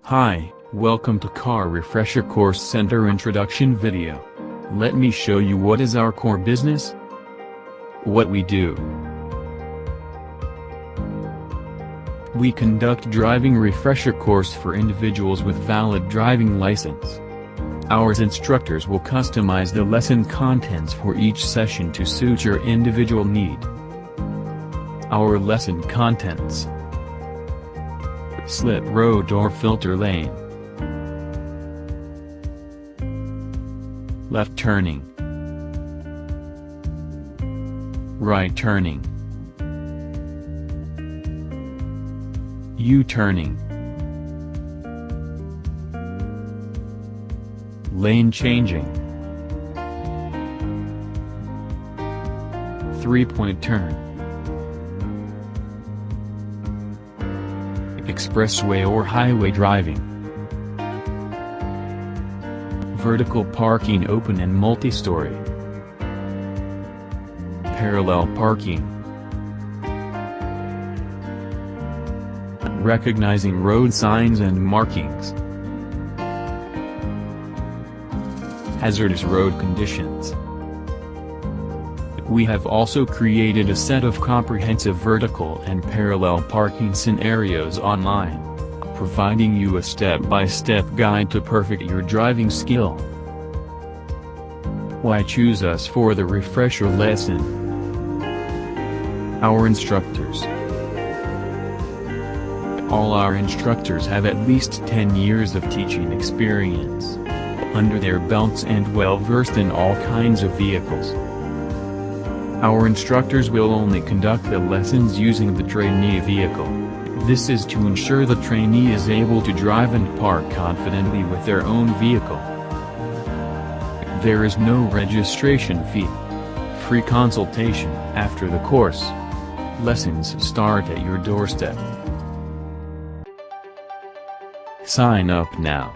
Hi, welcome to Car Refresher Course Center Introduction video. Let me show you what is our core business, what we do. We conduct driving refresher course for individuals with valid driving license. Our instructors will customize the lesson contents for each session to suit your individual need. Our lesson contents: slip road or filter lane, left turning, right turning, U-turning, lane changing, three-point turn, expressway or highway driving, vertical parking, open and multi-story, parallel parking, recognizing road signs and markings, hazardous road conditions. We have also created a set of comprehensive vertical and parallel parking scenarios online, providing you a step-by-step guide to perfect your driving skill. Why choose us for the refresher lesson? Our instructors. All our instructors have at least 10 years of teaching experience under their belts and well-versed in all kinds of vehicles. Our instructors will only conduct the lessons using the trainee vehicle. This is to ensure the trainee is able to drive and park confidently with their own vehicle. There is no registration fee. Free consultation after the course. Lessons start at your doorstep. Sign up now.